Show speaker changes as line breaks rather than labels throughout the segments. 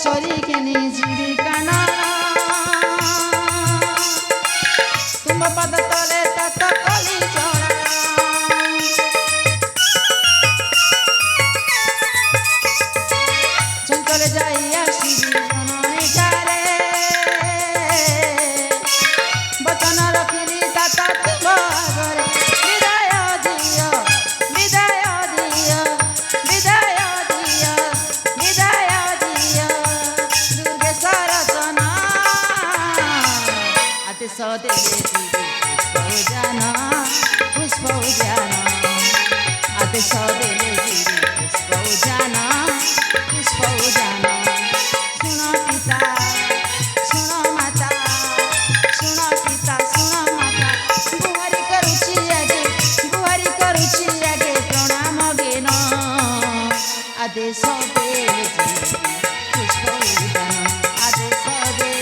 चोरी के निजी काना तुम पद तले तत कली चढ़ा चंचल जाइया श्री जननी चारे बचन रखिली तत तुम घर विदाय दिया विदाय दिया विदाय दिया विदाय दिया दुर्गेश्वर जना आते सदे पुष्प जाना आते सदे पुष्प जाना पुष्प जाना सुनो पिता सुनो माता सुनो पिता सुनो माता गुहारी करुची आगे प्रणाम गेन आदेश दे पुष्प जाना आदेश दे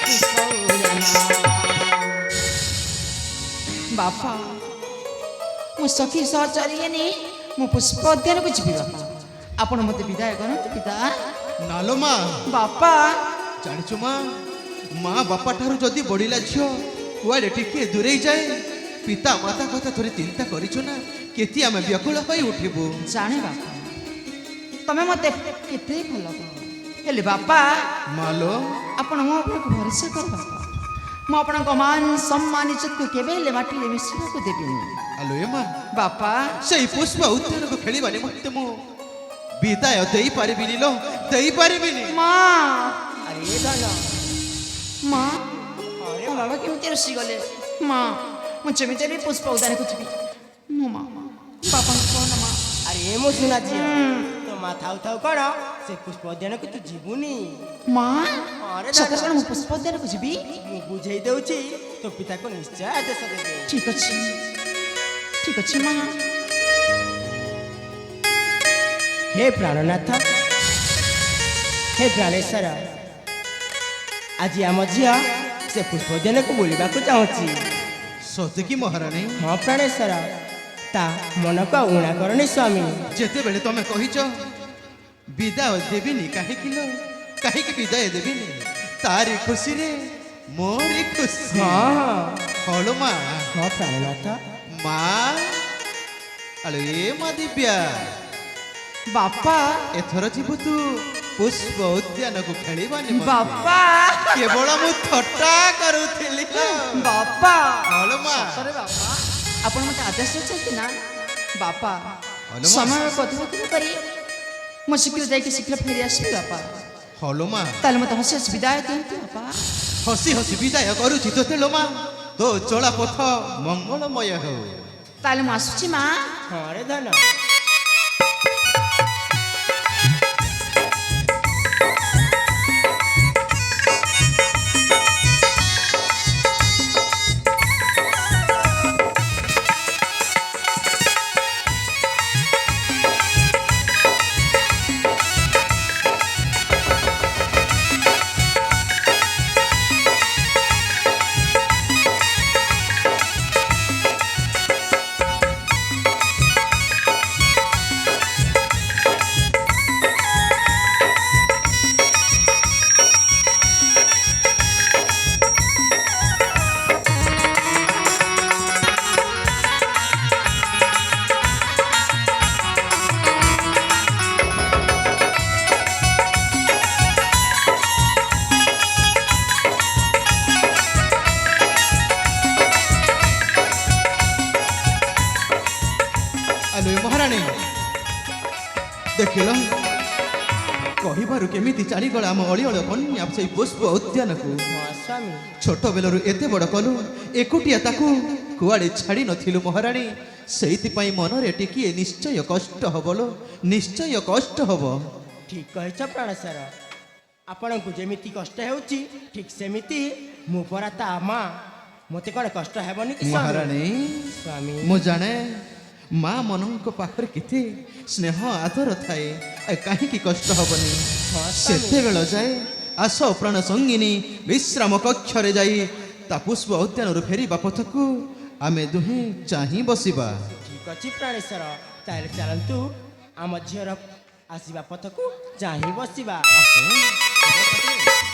पुष्प जाना बापा मु सखी सहचरी मु पुष्प उद्यान को जी बापा आपण मत विदाय करते पिता
नालो माँ
बापा
जानिଛୁ माँ माँ बापा ठारू जदि बढ़िला झियो कुआडे टिके दूरे जाए पिता माता कथा थोड़ी चिंता करिछु ना केती आमे व्याकुल होई उठिबु
जाने बापा तमे मते केते भल हेले बापा
मालो
आपण मो ऊपर भरोसा कर बापा मो आपण मान सम्मान इज्जत को केबे ले माटी ले मिसरा को देबिनी
आलो ए माँ
बापा
सेई पुष्प उद्यान को खेलिबा निमंते मो विदाय देई पारिबिनी लो देई पारिबिनी
मां
अरे धन
मां
अरे
मो बाबा केमते रसी गले मां मु जेमिते भी पुष्प उद्यान को जीबी मो मां बापा को ना मां
अरे मो सुना जी तो मा थाउ थाउ कर से पुष्प उद्यान को तू जीवुनी
मां
अरे
सतर कण मु पुष्प उद्यान को जीबी
मु बुझेई देउची तो पिता को निश्चय आदेश दे दे
ठीक अछि मां
हे प्राणनाथ हे प्राणेश्वर आज आम झिया से पुष्प उद्यान को बुलवा को चाहूँगी
सते की महारानी
हाँ प्राणेश्वर ता मन को उणा करनी स्वामी
जेते बेले तमे कहिछ विदाय देबिनी काहे किलो काहे की विदाय देबिनी तारी खुशी रे मोरी खुशी
हाँ
हलो माँ
हाँ प्राणनाथ
माँ आलो ए माँ दिव्या
बापा
एथर जीवु तू पुष्प उद्यान को खेलिबानी
बापा
केवल मु थट्टा करूथिली
बापा
हलो माँ
अरे बापा आपण मते आदेश देछथि ना बापा
हलो माँ
समय कथोपकथन करी मो शीघ्र जाइके शीघ्र फेरी आसबि बापा
हलो माँ
ताले मते हसी हसी विदाय दियंतु बापा
हसी हसी विदाय करूछि तोते लो माँ तो चला पथ मंगलमय हो
ताले मु आसुछि मां
हाँ रे धन
महाराणी देखिल कहबार केमिति चलीगला आम अलिअल कन्या से पुष्प उद्यान को
हाँ स्वामी
छोट बेलू एते बड़ कलु एकुटिया ताकू कुआड़े छाड़ी नथिलु महाराणी सेइतिपाई मनरे टिकिए निश्चय कष्ट हबलो निश्चय कष्ट हब
ठीक कहिछ प्राणेश्वर आपण को जेमिति कष्ट हेउची ठीक सेमिति मु परा ता मां मते कोन कष्ट हेबनी कि
महाराणी
स्वामी
मु जाने माँ मनों पाखरे केते स्नेह आदर थाए कहीं कष्ट हबनी सेते बेल जाए आस प्राण संगिनी विश्राम कक्ष जाई ता पुष्प उद्यान फेरिबा पथकू आमे दुहे चाही बसिबा
ठीक अच्छी प्राणेश्वर ताले चलतु आम झीर ଆସିବା ପଥକୁ ଚାହିଁ ବସିବା।
ଆସ।